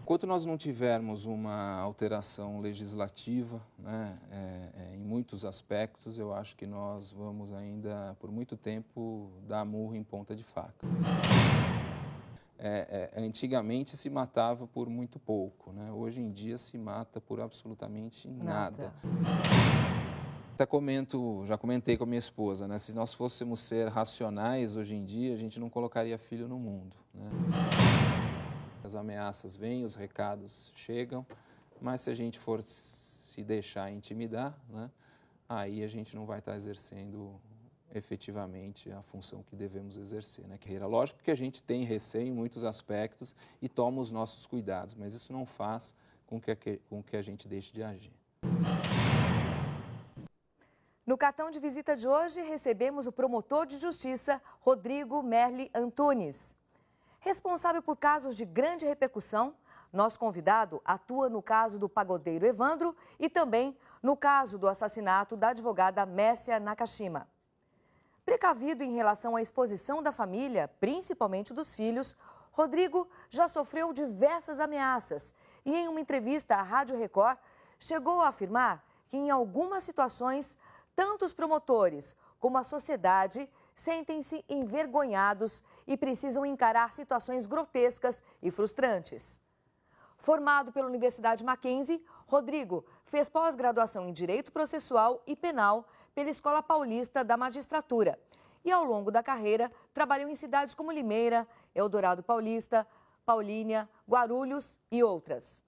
Enquanto nós não tivermos uma alteração legislativa, né, em muitos aspectos, eu acho que nós vamos ainda, por muito tempo, dar murro em ponta de faca. Antigamente se matava por muito pouco, né? Hoje em dia se mata por absolutamente nada. Já comentei com a minha esposa, né? Se nós fôssemos ser racionais hoje em dia, a gente não colocaria filho no mundo, né? As ameaças vêm, os recados chegam, mas se a gente for se deixar intimidar, né, aí a gente não vai estar exercendo efetivamente a função que devemos exercer, né? Lógico que a gente tem receio em muitos aspectos e toma os nossos cuidados, mas isso não faz com que a gente deixe de agir. No cartão de visita de hoje, recebemos o promotor de justiça, Rodrigo Merli Antunes. Responsável por casos de grande repercussão, nosso convidado atua no caso do pagodeiro Evandro e também no caso do assassinato da advogada Mércia Nakashima. Precavido em relação à exposição da família, principalmente dos filhos, Rodrigo já sofreu diversas ameaças e, em uma entrevista à Rádio Record, chegou a afirmar que, em algumas situações, tanto os promotores como a sociedade sentem-se envergonhados e precisam encarar situações grotescas e frustrantes. Formado pela Universidade Mackenzie, Rodrigo fez pós-graduação em Direito Processual e Penal pela Escola Paulista da Magistratura e, ao longo da carreira, trabalhou em cidades como Limeira, Eldorado Paulista, Paulínia, Guarulhos e outras.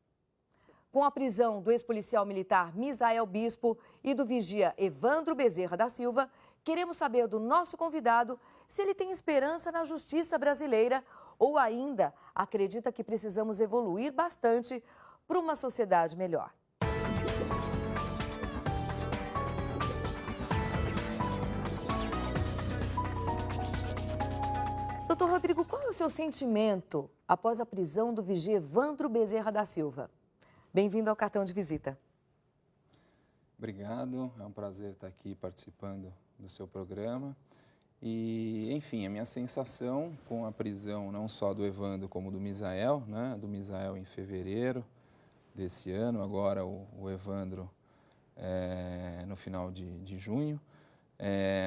Com a prisão do ex-policial militar Misael Bispo e do vigia Evandro Bezerra da Silva, queremos saber do nosso convidado se ele tem esperança na justiça brasileira ou ainda acredita que precisamos evoluir bastante para uma sociedade melhor. Doutor Rodrigo, qual é o seu sentimento após a prisão do vigia Evandro Bezerra da Silva? Bem-vindo ao cartão de visita. Obrigado, é um prazer estar aqui participando do seu programa. E, enfim, a minha sensação com a prisão não só do Evandro como do Misael, né? Do Misael em fevereiro desse ano, agora o Evandro no final de junho,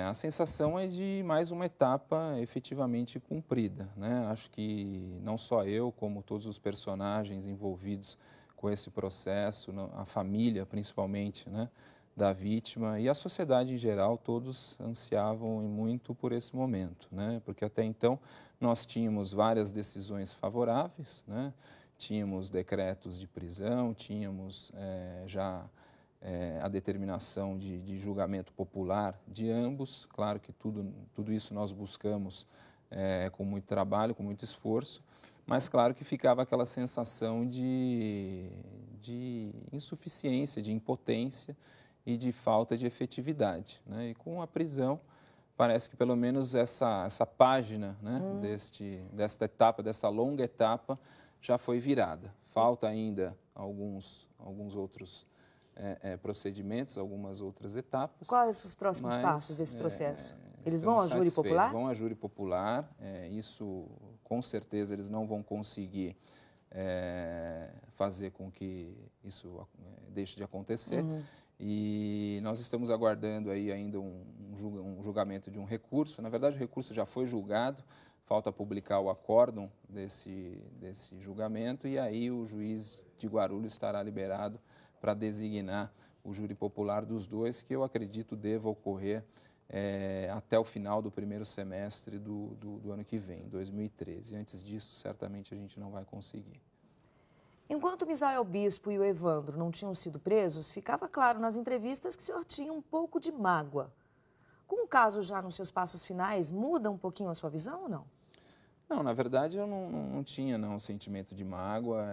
a sensação é de mais uma etapa efetivamente cumprida, né? Acho que não só eu, como todos os personagens envolvidos com esse processo, a família principalmente, né, da vítima e a sociedade em geral, todos ansiavam muito por esse momento, né? Porque até então nós tínhamos várias decisões favoráveis, né? Tínhamos decretos de prisão, tínhamos já a determinação de julgamento popular de ambos. Claro que tudo isso nós buscamos com muito trabalho, com muito esforço, mas claro que ficava aquela sensação de insuficiência, de impotência e de falta de efetividade, né? E com a prisão, parece que pelo menos essa página, né, desta etapa, dessa longa etapa, já foi virada. Falta ainda alguns outros procedimentos, algumas outras etapas. Quais os próximos passos desse processo? Eles vão à júri popular? Vão à júri popular, isso com certeza eles não vão conseguir fazer com que isso deixe de acontecer. E nós estamos aguardando aí ainda um julgamento de um recurso. Na verdade, o recurso já foi julgado, falta publicar o acórdão desse julgamento e aí o juiz de Guarulhos estará liberado para designar o júri popular dos dois, que eu acredito deva ocorrer até o final do primeiro semestre do ano que vem, 2013. Antes disso, certamente a gente não vai conseguir. Enquanto o Misael Bispo e o Evandro não tinham sido presos, ficava claro nas entrevistas que o senhor tinha um pouco de mágoa. Com o caso já nos seus passos finais, muda um pouquinho a sua visão ou não? Não, na verdade eu não tinha um sentimento de mágoa.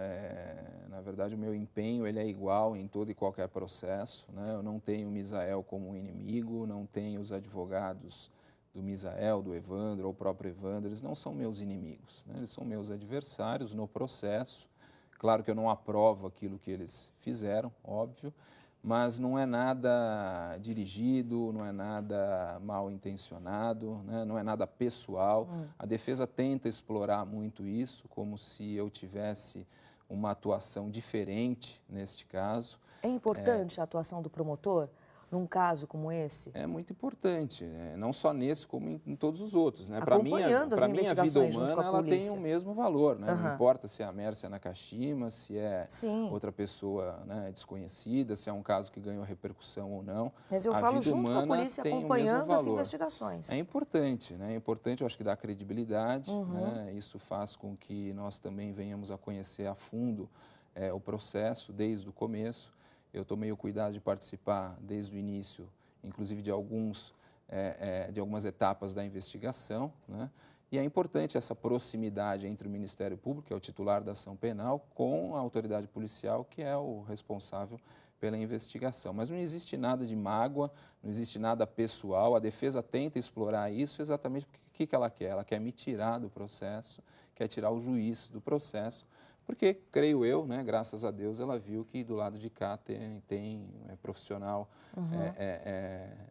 Na verdade o meu empenho ele é igual em todo e qualquer processo, né? Eu não tenho o Misael como um inimigo, não tenho os advogados do Misael, do Evandro ou o próprio Evandro, eles não são meus inimigos, né? Eles são meus adversários no processo. Claro que eu não aprovo aquilo que eles fizeram, óbvio, mas não é nada dirigido, não é nada mal intencionado, né? Não é nada pessoal. A defesa tenta explorar muito isso, como se eu tivesse uma atuação diferente neste caso. É importante a atuação do promotor num caso como esse? É muito importante, não só nesse, como em todos os outros. Né? Acompanhando as Para mim, a vida investigações junto com humana a ela tem polícia. o mesmo valor. Né? Aham. Não importa se é a Mércia Nakashima, se é Sim. outra pessoa, né, desconhecida, se é um caso que ganhou repercussão ou não. Mas eu a falo vida junto com a humana polícia, tem o mesmo acompanhando as valor. investigações. É importante, né? É importante, eu acho que dá credibilidade. Uhum. Né? Isso faz com que nós também venhamos a conhecer a fundo o processo, desde o começo. Eu tomei o cuidado de participar desde o início, inclusive de algumas etapas da investigação, né? E é importante essa proximidade entre o Ministério Público, que é o titular da ação penal, com a autoridade policial, que é o responsável pela investigação. Mas não existe nada de mágoa, não existe nada pessoal. A defesa tenta explorar isso exatamente porque o que ela quer? Ela quer me tirar do processo, quer tirar o juiz do processo, porque, creio eu, né, graças a Deus, ela viu que do lado de cá tem profissional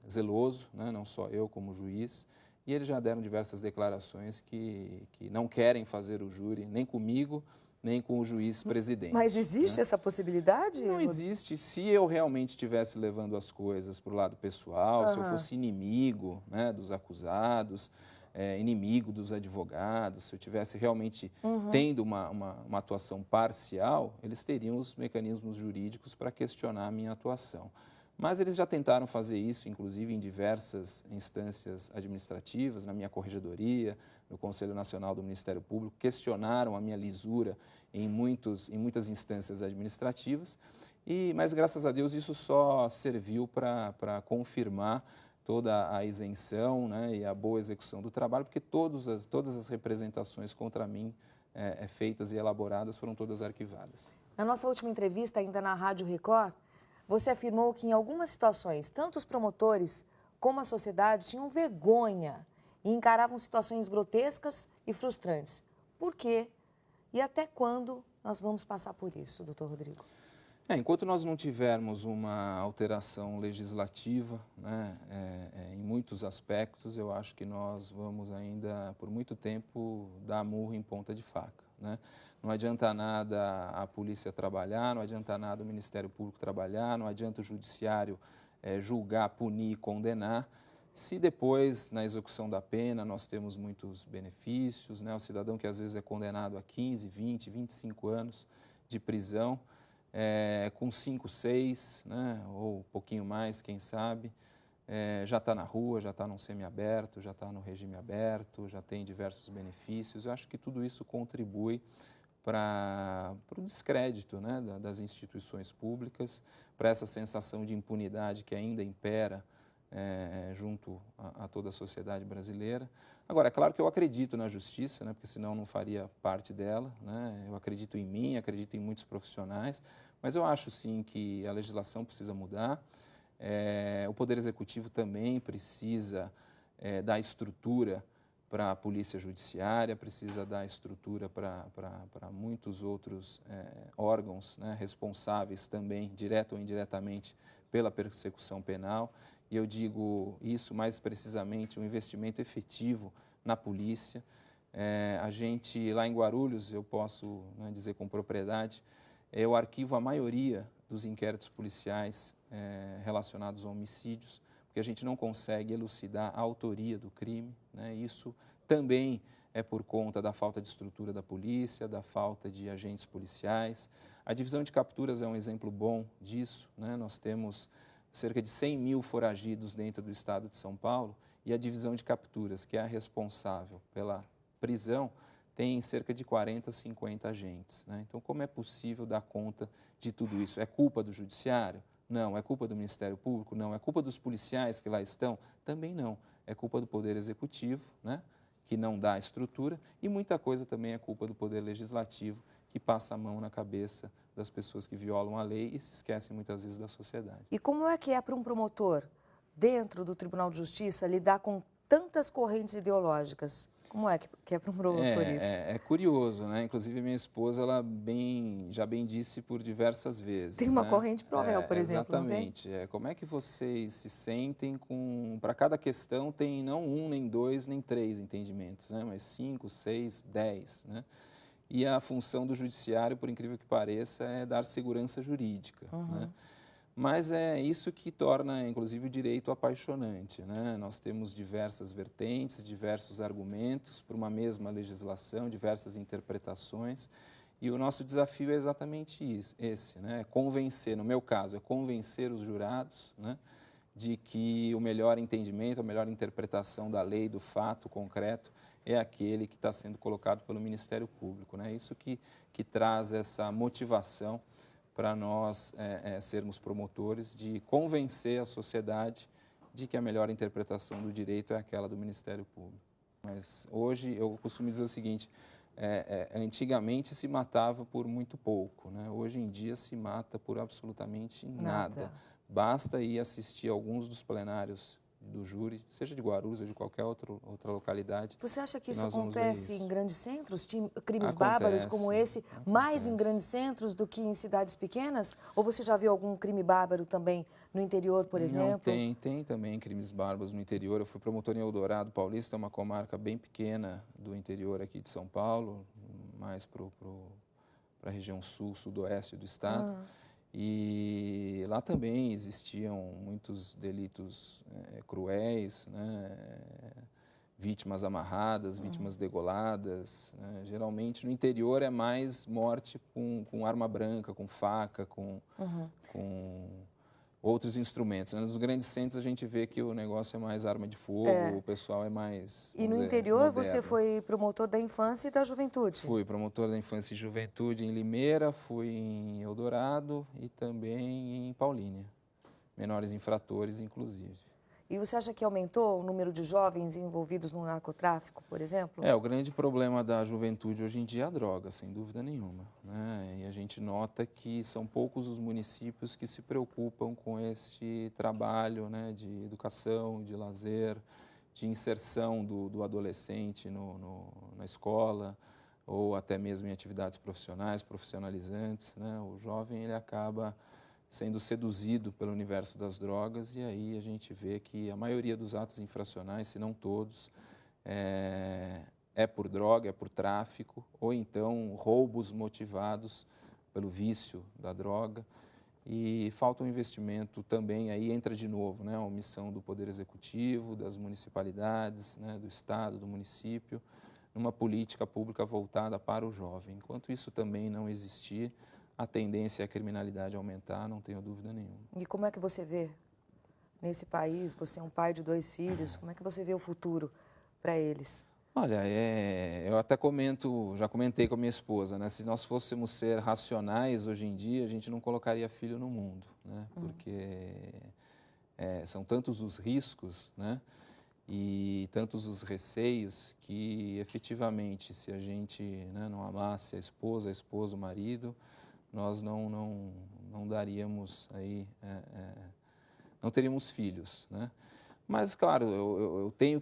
zeloso, né, não só eu como juiz, e eles já deram diversas declarações que não querem fazer o júri, nem comigo, nem com o juiz presidente. Mas existe, né, essa possibilidade? Não existe. Se eu realmente estivesse levando as coisas para o lado pessoal, se eu fosse inimigo, né, dos acusados, inimigo dos advogados, se eu tivesse realmente tendo uma atuação parcial, eles teriam os mecanismos jurídicos para questionar a minha atuação. Mas eles já tentaram fazer isso, inclusive, em diversas instâncias administrativas, na minha corregedoria, no Conselho Nacional do Ministério Público, questionaram a minha lisura em muitas instâncias administrativas, mas, graças a Deus, isso só serviu para confirmar toda a isenção, né, e a boa execução do trabalho, porque todas as representações contra mim feitas e elaboradas foram todas arquivadas. Na nossa última entrevista, ainda na Rádio Record, você afirmou que em algumas situações, tanto os promotores como a sociedade tinham vergonha e encaravam situações grotescas e frustrantes. Por quê? E até quando nós vamos passar por isso, doutor Rodrigo? Enquanto nós não tivermos uma alteração legislativa, né, em muitos aspectos, eu acho que nós vamos ainda, por muito tempo, dar murro em ponta de faca, né? Não adianta nada a polícia trabalhar, não adianta nada o Ministério Público trabalhar, não adianta o judiciário julgar, punir e condenar, se depois, na execução da pena, nós temos muitos benefícios, né? O cidadão que às vezes é condenado a 15, 20, 25 anos de prisão, com 5, 6, né, ou um pouquinho mais, quem sabe, já está na rua, já está num semiaberto, já está no regime aberto, já tem diversos benefícios. Eu acho que tudo isso contribui para o descrédito, né, das instituições públicas, para essa sensação de impunidade que ainda impera junto a toda a sociedade brasileira. Agora, é claro que eu acredito na justiça, né, porque senão não faria parte dela, né? Eu acredito em mim, acredito em muitos profissionais, mas eu acho sim que a legislação precisa mudar, o Poder Executivo também precisa dar estrutura para a Polícia Judiciária, precisa dar estrutura para muitos outros órgãos, né, responsáveis também, direta ou indiretamente, pela persecução penal. E eu digo isso mais precisamente, um investimento efetivo na polícia. A gente, lá em Guarulhos, eu posso, né, dizer com propriedade, eu arquivo a maioria dos inquéritos policiais relacionados a homicídios, porque a gente não consegue elucidar a autoria do crime, né? Isso também é por conta da falta de estrutura da polícia, da falta de agentes policiais. A divisão de capturas é um exemplo bom disso, né? Nós temos cerca de 100 mil foragidos dentro do estado de São Paulo e a divisão de capturas, que é a responsável pela prisão, tem cerca de 40, 50 agentes, né? Então, como é possível dar conta de tudo isso? É culpa do judiciário? Não. É culpa do Ministério Público? Não. É culpa dos policiais que lá estão? Também não. É culpa do Poder Executivo, né, que não dá estrutura, e muita coisa também é culpa do Poder Legislativo, que passa a mão na cabeça das pessoas que violam a lei e se esquecem muitas vezes da sociedade. E como é que é para um promotor, dentro do Tribunal de Justiça, lidar com tantas correntes ideológicas? Como é que é para um promotor isso? É curioso, né? Inclusive, minha esposa, ela já bem disse por diversas vezes. Tem uma né? corrente pró-réu, por exemplo, exatamente. Não tem? Como é que vocês se sentem com... Para cada questão tem não um, nem dois, nem três entendimentos, né? Mas 5, 6, 10, né? e a função do judiciário, por incrível que pareça, é dar segurança jurídica, né? Mas é isso que torna, inclusive, o direito apaixonante, né? Nós temos diversas vertentes, diversos argumentos para uma mesma legislação, diversas interpretações, e o nosso desafio é exatamente esse, né? Convencer, no meu caso, é convencer os jurados, né, de que o melhor entendimento, a melhor interpretação da lei, do fato concreto, é aquele que está sendo colocado pelo Ministério Público, né? Isso que traz essa motivação para nós sermos promotores de convencer a sociedade de que a melhor interpretação do direito é aquela do Ministério Público. Mas hoje eu costumo dizer o seguinte, antigamente se matava por muito pouco, né? Hoje em dia se mata por absolutamente nada. Basta ir assistir alguns dos plenários do júri, seja de Guarulhos ou de qualquer outra localidade. Você acha que isso acontece em grandes centros? Crimes bárbaros como esse, acontece. Mais em grandes centros do que em cidades pequenas? Ou você já viu algum crime bárbaro também no interior, por exemplo? Não, tem também crimes bárbaros no interior. Eu fui promotor em Eldorado Paulista, é uma comarca bem pequena do interior aqui de São Paulo, mais para a região sul, sudoeste do estado. E lá também existiam muitos delitos cruéis, né? Vítimas amarradas, vítimas degoladas. Né? Geralmente no interior é mais morte com arma branca, com faca, com outros instrumentos. Né? Nos grandes centros a gente vê que o negócio é mais arma de fogo, o pessoal é mais, E no interior você foi promotor da infância e da juventude? Fui promotor da infância e juventude em Limeira, fui em Eldorado e também em Paulínia. Menores infratores, inclusive. E você acha que aumentou o número de jovens envolvidos no narcotráfico, por exemplo? O grande problema da juventude hoje em dia é a droga, sem dúvida nenhuma, né? E a gente nota que são poucos os municípios que se preocupam com esse trabalho, né, de educação, de lazer, de inserção do adolescente na escola ou até mesmo em atividades profissionais, profissionalizantes, né? O jovem ele acaba sendo seduzido pelo universo das drogas e aí a gente vê que a maioria dos atos infracionais, se não todos, é por droga, é por tráfico ou então roubos motivados pelo vício da droga. E falta um investimento também, aí entra de novo, né, a omissão do Poder Executivo, das municipalidades, né, do Estado, do município, numa política pública voltada para o jovem. Enquanto isso também não existir, a tendência é a criminalidade aumentar, não tenho dúvida nenhuma. E como é que você vê nesse país, você é um pai de 2 filhos, como é que você vê o futuro para eles? Olha, eu até já comentei com a minha esposa, né? Se nós fôssemos ser racionais hoje em dia, a gente não colocaria filho no mundo, né? Porque são tantos os riscos, né? E tantos os receios que, efetivamente, se a gente, né, não amasse a esposa, o marido, nós não daríamos aí, não teríamos filhos, né? Mas, claro, eu tenho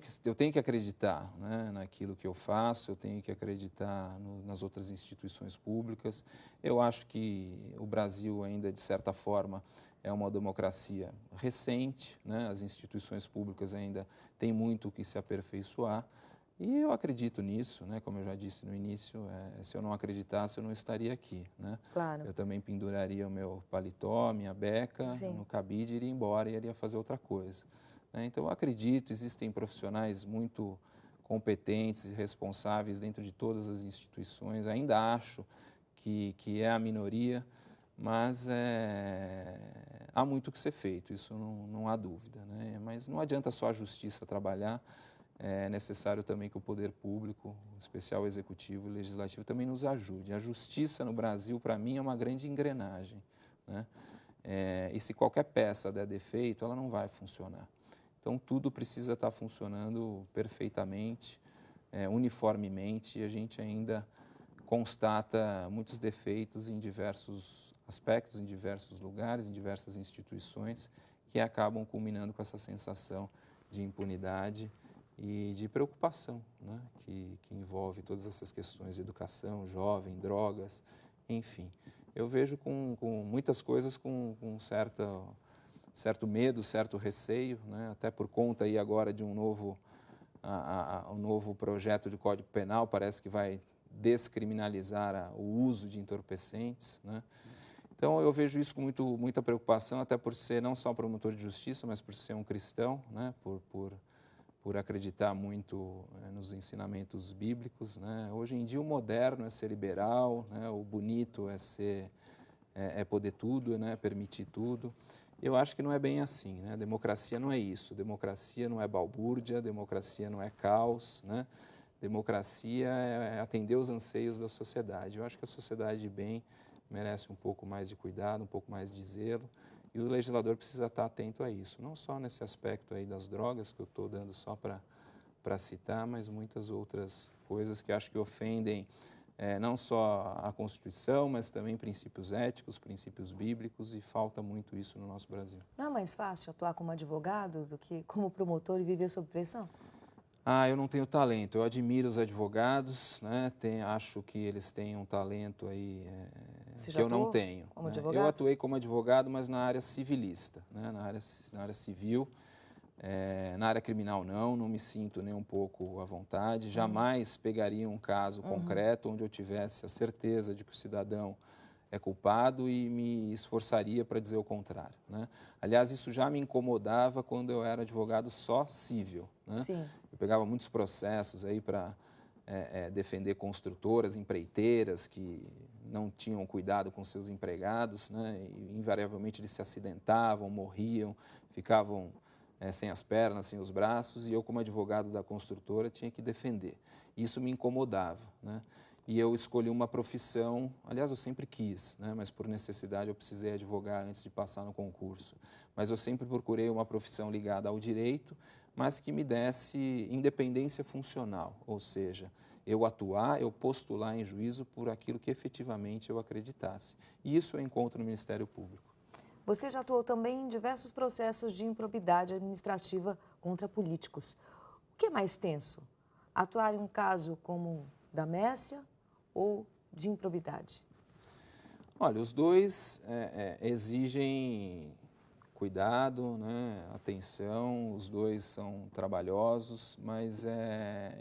que acreditar, né, naquilo que eu faço, eu tenho que acreditar nas outras instituições públicas. Eu acho que o Brasil ainda, de certa forma, é uma democracia recente, né? As instituições públicas ainda têm muito o que se aperfeiçoar. E eu acredito nisso, né? Como eu já disse no início, se eu não acreditasse, eu não estaria aqui, né? Claro. Eu também penduraria o meu paletó, minha beca, no cabide, iria embora e iria fazer outra coisa. Né? Então, eu acredito, existem profissionais muito competentes e responsáveis dentro de todas as instituições. Ainda acho que é a minoria, mas há muito que ser feito, isso não há dúvida, né? Mas não adianta só a justiça trabalhar. É necessário também que o poder público, o especial executivo e legislativo, também nos ajude. A justiça no Brasil, para mim, é uma grande engrenagem, né? E se qualquer peça der defeito, ela não vai funcionar. Então, tudo precisa estar funcionando perfeitamente, uniformemente, e a gente ainda constata muitos defeitos em diversos aspectos, em diversos lugares, em diversas instituições, que acabam culminando com essa sensação de impunidade e de preocupação, né? que envolve todas essas questões de educação, jovem, drogas, enfim. Eu vejo com muitas coisas com certo medo, certo receio, né? Até por conta aí agora de um novo projeto de Código Penal, parece que vai descriminalizar o uso de entorpecentes, né? Então, eu vejo isso com muita preocupação, até por ser não só promotor de justiça, mas por ser um cristão, né? Por acreditar muito nos ensinamentos bíblicos, né? Hoje em dia, o moderno é ser liberal, né? O bonito é poder tudo, né? Permitir tudo. Eu acho que não é bem assim, né? Democracia não é isso. Democracia não é balbúrdia, democracia não é caos, né? Democracia é atender os anseios da sociedade. Eu acho que a sociedade de bem merece um pouco mais de cuidado, um pouco mais de zelo, e o legislador precisa estar atento a isso, não só nesse aspecto aí das drogas, que eu estou dando só para citar, mas muitas outras coisas que acho que ofendem não só a Constituição, mas também princípios éticos, princípios bíblicos, e falta muito isso no nosso Brasil. Não é mais fácil atuar como advogado do que como promotor e viver sob pressão? Eu não tenho talento. Eu admiro os advogados, né? Acho que eles têm um talento aí que eu não tenho. Como né? advogado? Eu atuei como advogado, mas na área civilista, né? Na área civil. Na área criminal não me sinto nem um pouco à vontade. Jamais pegaria um caso concreto onde eu tivesse a certeza de que o cidadão é culpado e me esforçaria para dizer o contrário, né? Aliás, isso já me incomodava quando eu era advogado só civil, né? Sim. Eu pegava muitos processos aí para defender construtoras, empreiteiras que não tinham cuidado com seus empregados, né? E invariavelmente eles se acidentavam, morriam, ficavam sem as pernas, sem os braços, e eu, como advogado da construtora, tinha que defender. Isso me incomodava, né? E eu escolhi uma profissão, aliás, eu sempre quis, né? Mas por necessidade eu precisei advogar antes de passar no concurso. Mas eu sempre procurei uma profissão ligada ao direito, mas que me desse independência funcional, ou seja, eu atuar, eu postular em juízo por aquilo que efetivamente eu acreditasse. E isso eu encontro no Ministério Público. Você já atuou também em diversos processos de improbidade administrativa contra políticos. O que é mais tenso? Atuar em um caso como o da Messia ou de improbidade? Olha, os dois exigem cuidado, né, atenção, os dois são trabalhosos, mas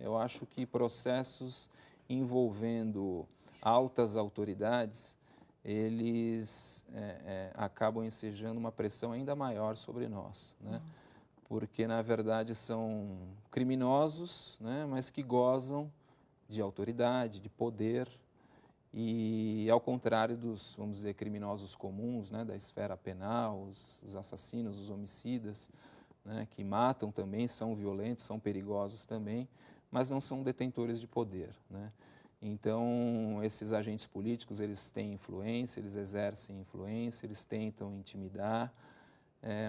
eu acho que processos envolvendo altas autoridades, eles acabam ensejando uma pressão ainda maior sobre nós, né? Porque, na verdade, são criminosos, né, mas que gozam de autoridade, de poder, e ao contrário dos, vamos dizer, criminosos comuns, né, da esfera penal, os assassinos, os homicidas, né, que matam também, são violentos, são perigosos também, mas não são detentores de poder, né? Então, esses agentes políticos, eles têm influência, eles exercem influência, eles tentam intimidar,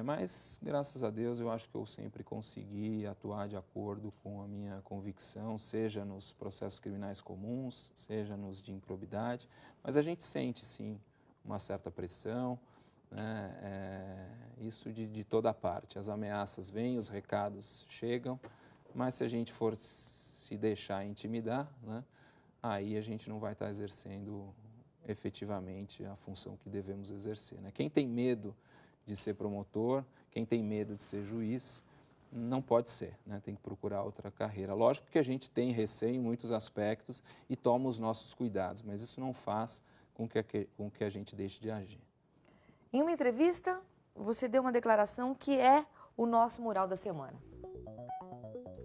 mas, graças a Deus, eu acho que eu sempre consegui atuar de acordo com a minha convicção, seja nos processos criminais comuns, seja nos de improbidade, mas a gente sente, sim, uma certa pressão, né? Isso de toda parte. As ameaças vêm, os recados chegam, mas se a gente for se deixar intimidar, né, aí a gente não vai estar exercendo efetivamente a função que devemos exercer, né? Quem tem medo de ser promotor, quem tem medo de ser juiz, não pode ser, né? Tem que procurar outra carreira. Lógico que a gente tem receio em muitos aspectos e toma os nossos cuidados, mas isso não faz com que a gente deixe de agir. Em uma entrevista, você deu uma declaração que é o nosso mural da semana.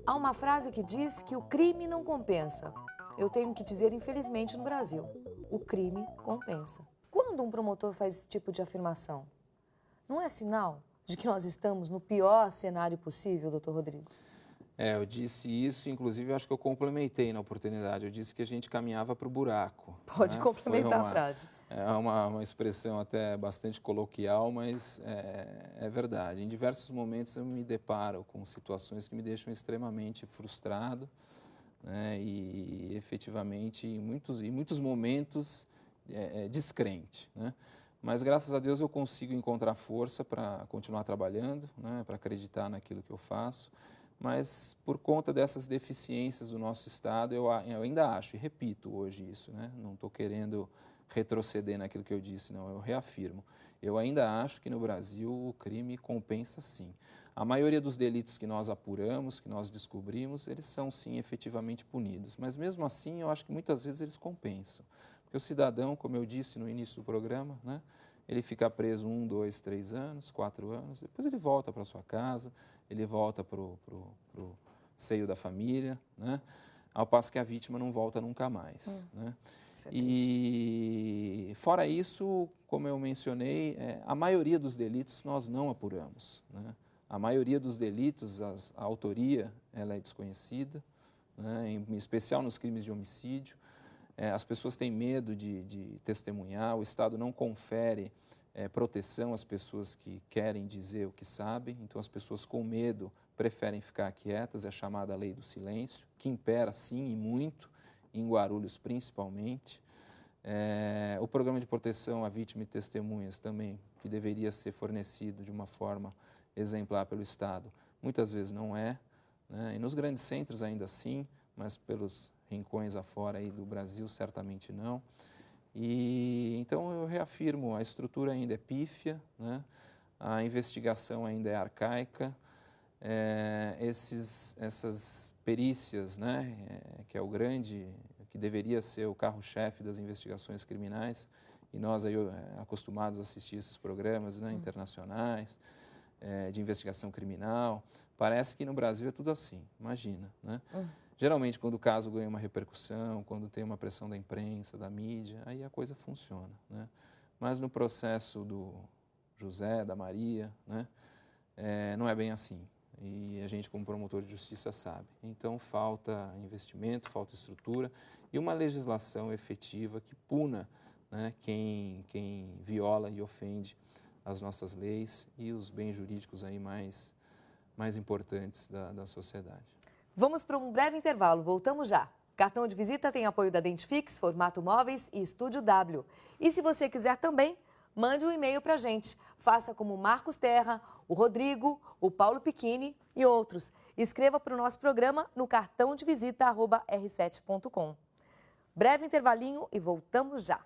Há uma frase que diz que o crime não compensa. Eu tenho que dizer, infelizmente, no Brasil, o crime compensa. Quando um promotor faz esse tipo de afirmação, não é sinal de que nós estamos no pior cenário possível, doutor Rodrigo? Eu disse isso, inclusive, eu acho que eu complementei na oportunidade. Eu disse que a gente caminhava para o buraco. Pode né? complementar a frase. É uma expressão até bastante coloquial, mas é verdade. Em diversos momentos eu me deparo com situações que me deixam extremamente frustrado, né? E efetivamente, em muitos momentos, descrente, né? Mas, graças a Deus, eu consigo encontrar força para continuar trabalhando, né, para acreditar naquilo que eu faço. Mas, por conta dessas deficiências do nosso Estado, eu ainda acho, e repito hoje isso, né, não estou querendo retroceder naquilo que eu disse, não, eu reafirmo. Eu ainda acho que no Brasil o crime compensa sim. A maioria dos delitos que nós apuramos, que nós descobrimos, eles são sim efetivamente punidos. Mas mesmo assim, eu acho que muitas vezes eles compensam. Porque o cidadão, como eu disse no início do programa, né, ele fica preso 1, 2, 3 anos, 4 anos, depois ele volta para sua casa, ele volta para o seio da família, né, ao passo que a vítima não volta nunca mais. Né? E fora isso, como eu mencionei, a maioria dos delitos nós não apuramos. Né? A maioria dos delitos, a autoria, ela é desconhecida, né? Em especial nos crimes de homicídio. As pessoas têm medo de testemunhar, o Estado não confere proteção às pessoas que querem dizer o que sabem, então as pessoas com medo preferem ficar quietas, é a chamada lei do silêncio, que impera sim e muito, em Guarulhos principalmente. O programa de proteção à vítima e testemunhas também, que deveria ser fornecido de uma forma exemplar pelo Estado, muitas vezes não é, né? E nos grandes centros ainda assim, mas pelos rincões afora aí do Brasil certamente não. E então eu reafirmo, a estrutura ainda é pífia, né? A investigação ainda é arcaica, essas perícias, né? Que é o grande, que deveria ser o carro-chefe das investigações criminais, e nós aí acostumados a assistir esses programas, né, internacionais, de investigação criminal, parece que no Brasil é tudo assim, imagina, né? Geralmente, quando o caso ganha uma repercussão, quando tem uma pressão da imprensa, da mídia, aí a coisa funciona, né? Mas no processo do José, da Maria, né, não é bem assim. E a gente, como promotor de justiça, sabe. Então, falta investimento, falta estrutura e uma legislação efetiva que puna, né, quem viola e ofende as nossas leis e os bens jurídicos aí mais importantes da sociedade. Vamos para um breve intervalo, voltamos já. Cartão de visita tem apoio da Dentifix, Formato Móveis e Estúdio W. E se você quiser também, mande um e-mail para a gente. Faça como o Marcos Terra, o Rodrigo, o Paulo Piquini e outros. Escreva para o nosso programa no cartãodevisita@r7.com. Breve intervalinho e voltamos já.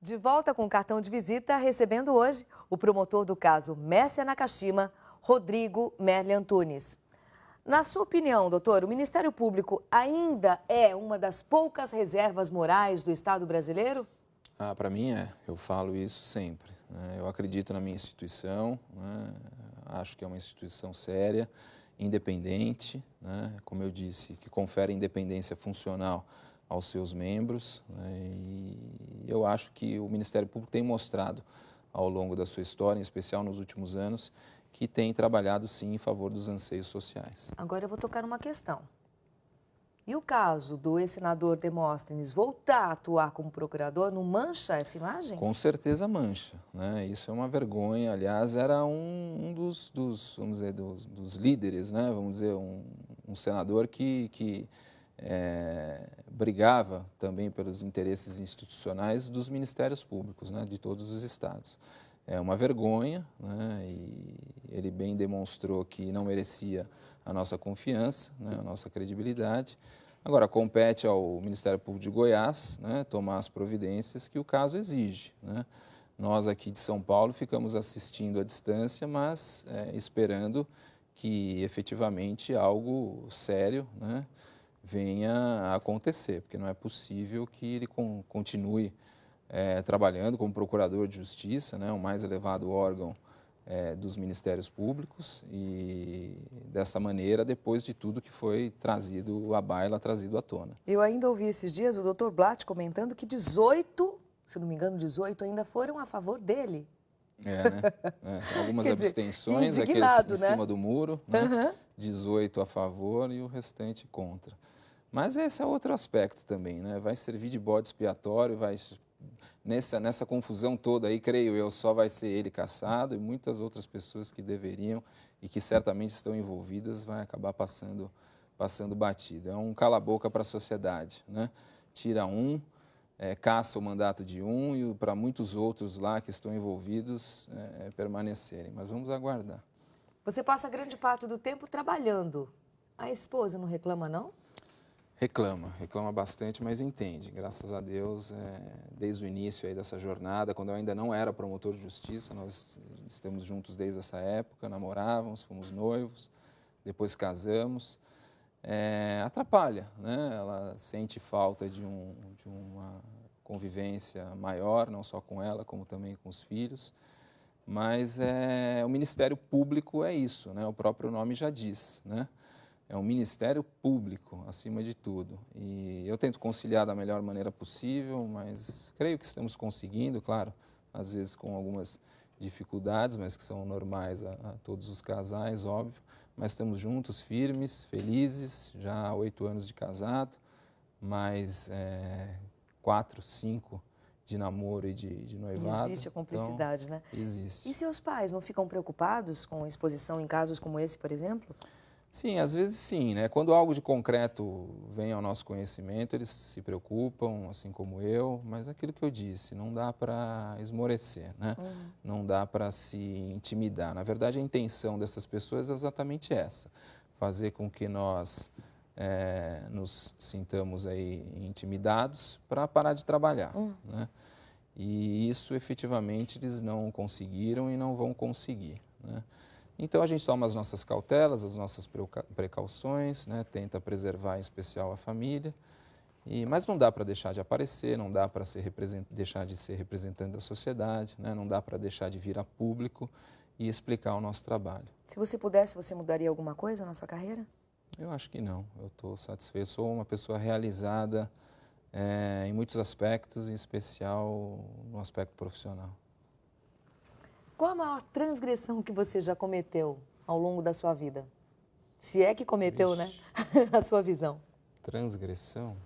De volta com o cartão de visita, recebendo hoje o promotor do caso Mércia Nakashima, Rodrigo Merli Antunes. Na sua opinião, doutor, o Ministério Público ainda é uma das poucas reservas morais do Estado brasileiro? Para mim eu falo isso sempre, né? Eu acredito na minha instituição, né? Acho que é uma instituição séria, independente, né? Como eu disse, que confere independência funcional aos seus membros, né? E eu acho que o Ministério Público tem mostrado ao longo da sua história, em especial nos últimos anos, que tem trabalhado sim em favor dos anseios sociais. Agora eu vou tocar numa questão. E o caso do ex-senador Demóstenes voltar a atuar como procurador não mancha essa imagem? Com certeza mancha, né? Isso é uma vergonha. Aliás, era um dos vamos dizer, dos líderes, né? Vamos dizer, um senador que brigava também pelos interesses institucionais dos ministérios públicos, né? De todos os estados. É uma vergonha, né? E ele bem demonstrou que não merecia a nossa confiança, né? A nossa credibilidade. Agora, compete ao Ministério Público de Goiás, né, tomar as providências que o caso exige, né? Nós aqui de São Paulo ficamos assistindo à distância, mas esperando que efetivamente algo sério, né, venha a acontecer, porque não é possível que ele continue trabalhando como procurador de justiça, né, o mais elevado órgão dos ministérios públicos, e dessa maneira, depois de tudo que foi trazido à baila, trazido à tona. Eu ainda ouvi esses dias o Dr. Blatt comentando que 18, se não me engano, 18 ainda foram a favor dele. Algumas Quer dizer, abstenções, aqueles em né? cima do muro, né? 18 a favor e o restante contra. Mas esse é outro aspecto também, né? Vai servir de bode expiatório, nessa confusão toda aí, creio eu, só vai ser ele cassado, e muitas outras pessoas que deveriam e que certamente estão envolvidas vai acabar passando batido. É um cala-boca para a sociedade, né? Tira um, caça o mandato de um e para muitos outros lá que estão envolvidos permanecerem. Mas vamos aguardar. Você passa grande parte do tempo trabalhando. A esposa não reclama, não? Reclama bastante, mas entende. Graças a Deus, desde o início aí dessa jornada, quando eu ainda não era promotor de justiça, nós estamos juntos desde essa época, namorávamos, fomos noivos, depois casamos. Atrapalha, né? Ela sente falta de uma convivência maior, não só com ela, como também com os filhos. Mas o Ministério Público é isso, né? O próprio nome já diz, né? É um Ministério Público, acima de tudo. E eu tento conciliar da melhor maneira possível, mas creio que estamos conseguindo, claro, às vezes com algumas dificuldades, mas que são normais a todos os casais, óbvio. Mas estamos juntos, firmes, felizes, já há 8 anos de casado, mais 4, 5 de namoro e de noivado. Existe a cumplicidade, então, né? Existe. E seus pais não ficam preocupados com a exposição em casos como esse, por exemplo? Sim, às vezes sim, né? Quando algo de concreto vem ao nosso conhecimento, eles se preocupam, assim como eu, mas aquilo que eu disse, não dá para esmorecer, né? Não dá para se intimidar. Na verdade, a intenção dessas pessoas é exatamente essa, fazer com que nós nos sintamos aí intimidados para parar de trabalhar, né? E isso, efetivamente, eles não conseguiram e não vão conseguir, né? Então, a gente toma as nossas cautelas, as nossas precauções, né? Tenta preservar, em especial, a família. Mas não dá para deixar de aparecer, não dá para deixar de ser representante da sociedade, né? Não dá para deixar de vir a público e explicar o nosso trabalho. Se você pudesse, você mudaria alguma coisa na sua carreira? Eu acho que não. Eu estou satisfeito. Sou uma pessoa realizada em muitos aspectos, em especial no aspecto profissional. Qual a maior transgressão que você já cometeu ao longo da sua vida? Se é que cometeu, né? A sua visão. Transgressão?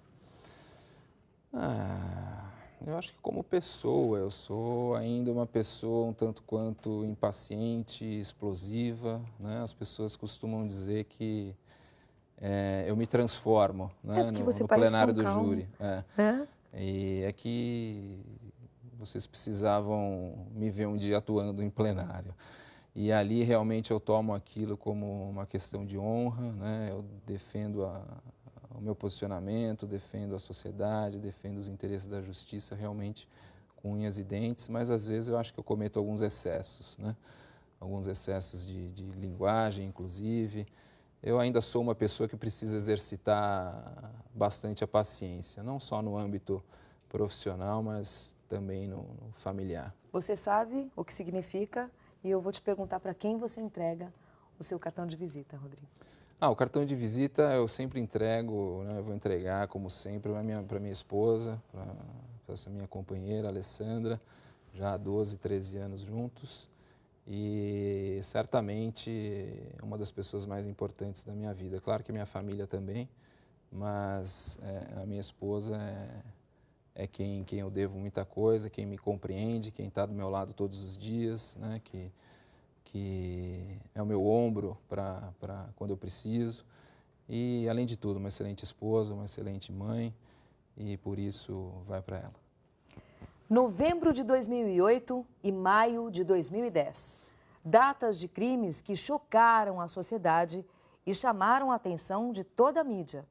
Eu acho que como pessoa, eu sou ainda uma pessoa um tanto quanto impaciente, explosiva, né? As pessoas costumam dizer que eu me transformo, né? no plenário do júri. E é que vocês precisavam me ver um dia atuando em plenário. E ali realmente eu tomo aquilo como uma questão de honra, né? Eu defendo o meu posicionamento, defendo a sociedade, defendo os interesses da justiça realmente com unhas e dentes, mas às vezes eu acho que eu cometo alguns excessos, né? Alguns excessos de linguagem, inclusive. Eu ainda sou uma pessoa que precisa exercitar bastante a paciência, não só no âmbito profissional, mas também no familiar. Você sabe o que significa e eu vou te perguntar para quem você entrega o seu cartão de visita, Rodrigo. O cartão de visita eu sempre entrego, né, eu vou entregar, como sempre, para minha esposa, para essa minha companheira, Alessandra, já há 12, 13 anos juntos. E certamente uma das pessoas mais importantes da minha vida. Claro que minha família também, mas a minha esposa é quem eu devo muita coisa, quem me compreende, quem está do meu lado todos os dias, né? Que é o meu ombro para quando eu preciso. E, além de tudo, uma excelente esposa, uma excelente mãe, e por isso vai para ela. Novembro de 2008 e maio de 2010. Datas de crimes que chocaram a sociedade e chamaram a atenção de toda a mídia.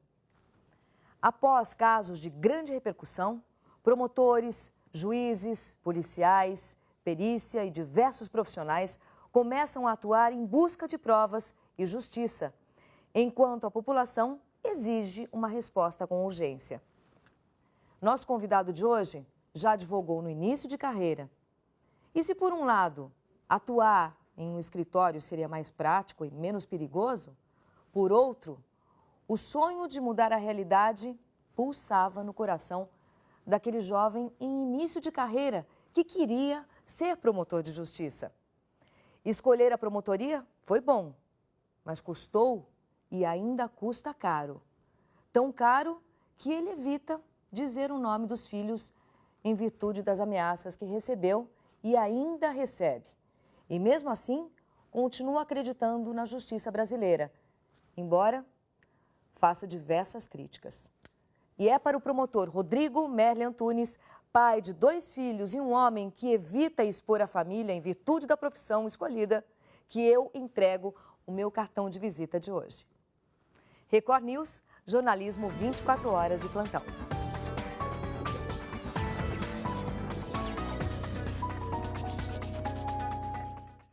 Após casos de grande repercussão, promotores, juízes, policiais, perícia e diversos profissionais começam a atuar em busca de provas e justiça, enquanto a população exige uma resposta com urgência. Nosso convidado de hoje já advogou no início de carreira. E se, por um lado, atuar em um escritório seria mais prático e menos perigoso, por outro, o sonho de mudar a realidade pulsava no coração daquele jovem em início de carreira que queria ser promotor de justiça. Escolher a promotoria foi bom, mas custou e ainda custa caro. Tão caro que ele evita dizer o nome dos filhos em virtude das ameaças que recebeu e ainda recebe. E mesmo assim, continua acreditando na justiça brasileira, embora faça diversas críticas. E é para o promotor Rodrigo Merli Antunes, pai de 2 filhos e um homem que evita expor a família em virtude da profissão escolhida, que eu entrego o meu cartão de visita de hoje. Record News, jornalismo 24 horas de plantão.